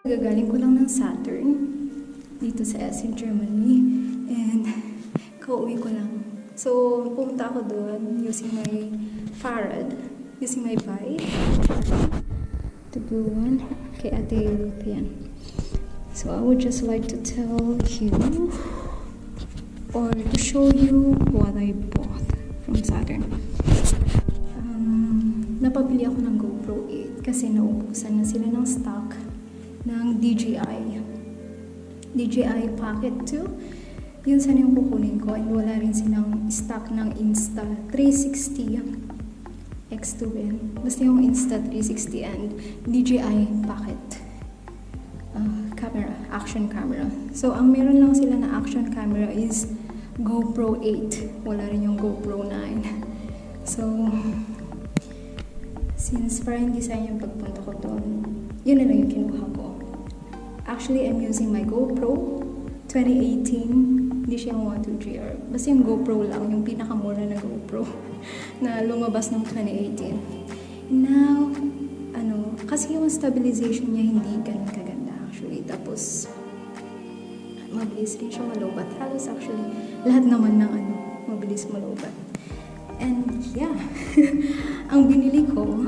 Gagaling ko lang ng Saturn dito sa Essen, Germany, and kauwi ko lang. So, pumunta ako doon using my Farad, using my bike to go on kay Ate Ruth yan. So, I would just like to tell you or to show you what I bought from Saturn. Napabili ako ng GoPro 8 kasi naubusan na sila ng stock ng DJI Pocket 2. Yun sana yung kukunin ko, and wala rin silang stock ng Insta 360 X2N. Basta yung Insta 360 and DJI Pocket camera, action camera. So ang meron lang sila na action camera is GoPro 8. Wala rin yung GoPro 9. So since parang design yung pagpunta ko doon, yun na lang yung kinuha ko. Actually, I'm using my GoPro 2018. Hindi siya yung 123R. Basta yung GoPro lang, yung pinakamura na GoPro na lumabas ng 2018. Now, kasi yung stabilization niya hindi ganun kaganda actually. Tapos, mabilis rin siya malobat. Halos actually, lahat naman ng mabilis malobat. And yeah, ang binili ko,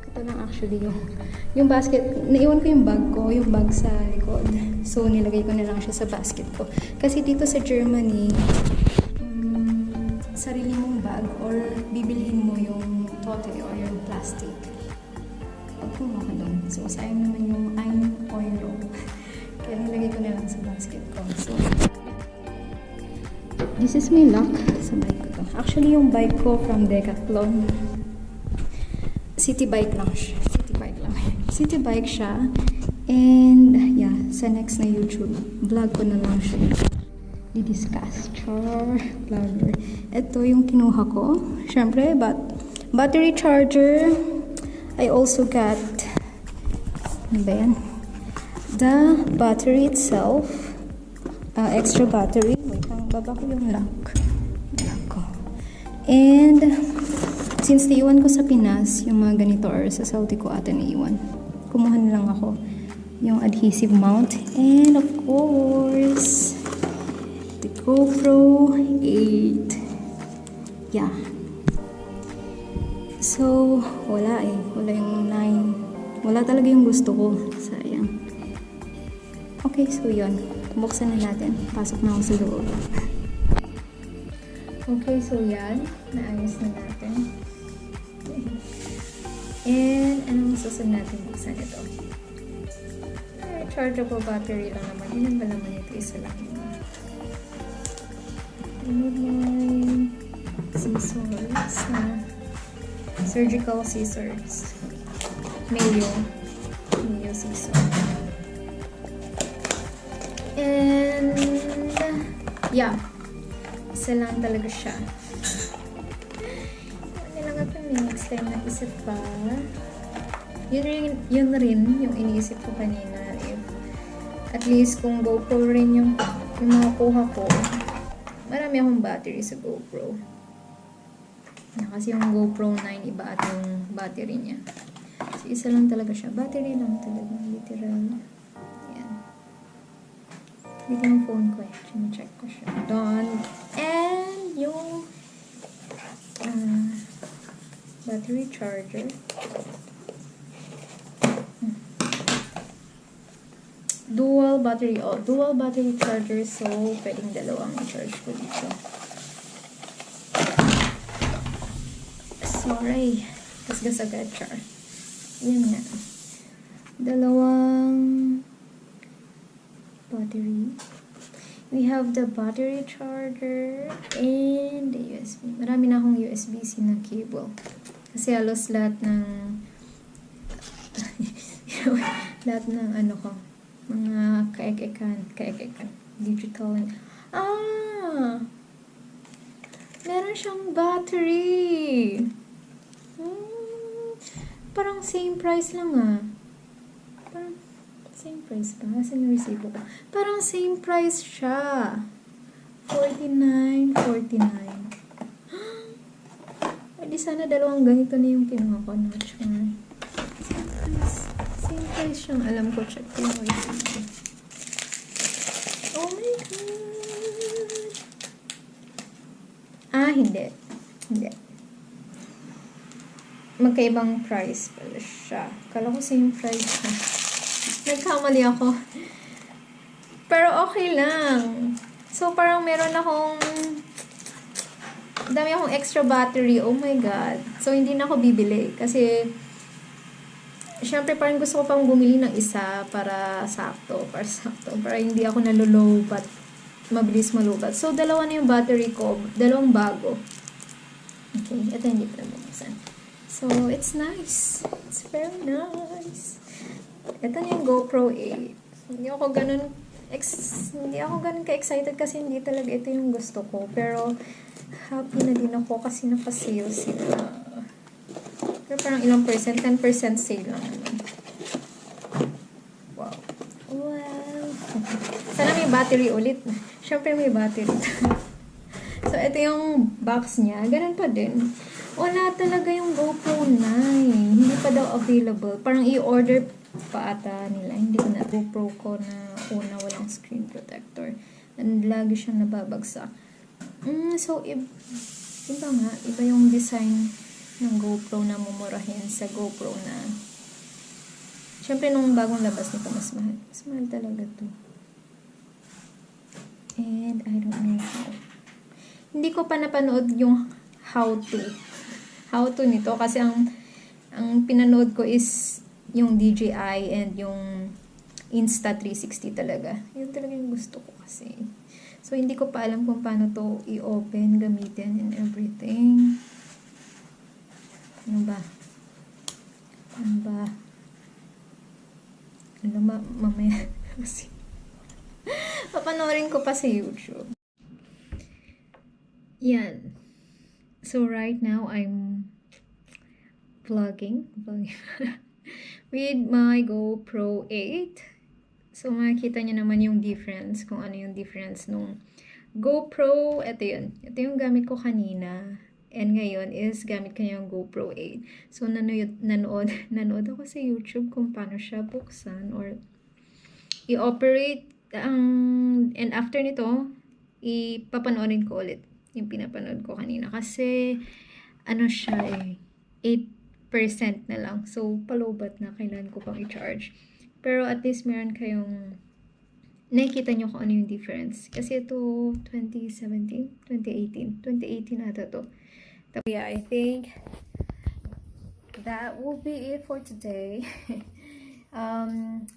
ito lang actually yung basket, naiwan ko yung bag sa likod. So, nilagay ko na lang siya sa basket ko. Kasi dito sa Germany, sarili mong bag or bibilhin mo yung tote or yung plastic. Pag kumuha ka doon. So, sayang naman yung 1 euro. Kaya nilagay ko na lang sa basket ko. So, this is my lock sa bike ko. Actually, yung bike ko from Decathlon, city bike lang siya. City bike siya. And, yeah, sa next na YouTube, vlog ko na lang siya. Di-discuss. Char, vlogger. Ito yung kinuha ko. Siyempre, battery charger. I also got, ano ba yan? The battery itself. Extra battery. Wait lang, baba ko yung lock. And, since naiwan ko sa Pinas, yung mga ganito or sa Saudi ko ata naiwan. Kumuha na lang ako yung adhesive mount. And of course, the GoPro 8. Yeah. So, wala Wala yung 9. Wala talaga yung gusto ko. Sayang. Okay, so yun. Buksan na natin. Pasok na ako sa loob. Okay, so yan. Naayos na natin. And, anong susunod natin buksan ito? Chargeable battery lang naman. Ilan ba naman ito? Isa lang naman. I need my scissors na surgical scissors. Mayo scissors. And, yeah. Isa lang talaga siya. Next time naisip pa, yun rin yung iniisip ko kanina, if at least kung GoPro rin yung makukuha ko, marami akong battery sa GoPro. Kasi yung GoPro 9 iba at yung battery niya. So, isa lang talaga siya. Battery lang talaga, literal. Ayan. Dito yung phone ko check ko siya. Done. And yung battery charger. Dual battery charger, so pwedeng dalawang i-charge ko dito. Sorry. Gasgas agad, char. Yan nga. Dalawang battery. We have the battery charger and the USB. Marami na akong USB-C na cable. Kasi halos lahat ng mga kaek-ekan, digital. Meron siyang battery. Parang same price lang Parang same price ba? Asan yung resibo ko? Parang same price siya. $49.49. Di sana dalawang ganito na yung kinuha ko. Not sure. Same price. price siyang alam ko. Check ko yung receipt. Oh my God! Ah, hindi. Hindi. Magkaibang price pala siya. Kala ko same price na. Nagkamali ako. Pero okay lang. So, parang meron akong dami akong extra battery. Oh my God. So, hindi na ako bibili. Kasi, syempre, parang gusto ko pang bumili ng isa para sakto. Para hindi ako nalulobat. Mabilis malubat. So, dalawa na yung battery ko. Dalawang bago. Okay. Ito hindi pa nabuksan. So, it's nice. It's very nice. Ito na yung GoPro 8. Hindi ako ganun ka-excited kasi hindi talaga ito yung gusto ko. Pero, happy na din ako kasi naka-sale sila. Pero parang ilang percent? 10% sale lang naman. Wow. Wow. Sana may battery ulit. Siyempre may battery. So, ito yung box niya. Ganun pa din. Wala talaga yung GoPro 9. Hindi pa daw available. Parang i-order pa ata nila. Hindi ko na. GoPro ko na una walang screen protector. And lagi siyang nababagsak. So, iba nga. Iba yung design ng GoPro na mumurahin sa GoPro na. Siyempre, nung bagong labas nito, mas mahal. Mas mahal talaga to. And, I don't know how. Hindi ko pa napanood yung how to nito. Kasi ang pinanood ko is yung DJI and yung Insta360 talaga. Yun talaga yung gusto ko kasi. So, hindi ko pa alam kung paano to i-open, gamitin, and everything. Ano ba? Mamaya kasi. Papanoorin ko pa sa YouTube. Yan. So, right now, I'm vlogging with my GoPro 8. So, makikita nyo naman yung difference, kung ano yung difference nung GoPro. Ito yun. Ito yung gamit ko kanina. And ngayon is gamit ko yung GoPro 8. So, nanood ako sa YouTube kung paano siya buksan or i-operate. And after nito, ipapanoorin ko ulit yung pinapanood ko kanina. Kasi, ano siya 8% na lang. So, palobat na. Kailangan ko pang i-charge. Pero at least meron kayong nakikita nyo kung ano yung difference. Kasi ito, 2017? 2018. 2018 ata to. Yeah, I think that will be it for today.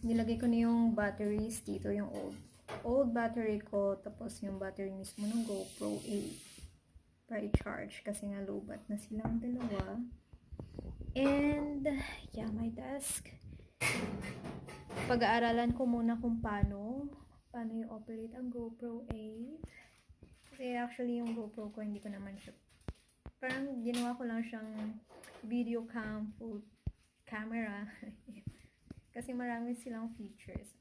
Nilagay ko na yung batteries dito, yung old battery ko, tapos yung battery mismo ng GoPro 8 para i-charge kasi nga lowbat na silang dalawa. And yeah, my desk. Pag-aaralan ko muna kung paano i-operate ang GoPro 8. Kasi actually yung GoPro ko hindi ko naman siya, parang ginawa ko lang siyang video cam, full camera. Kasi marami silang features.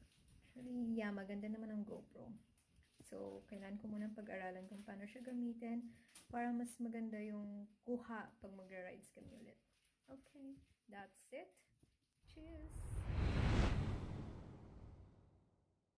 Actually, yeah, maganda naman ang GoPro. So, kailangan ko muna pag-aralan kung paano siya gamitin para mas maganda yung kuha pag magra-rides kami ulit. Okay, that's it. Cheers!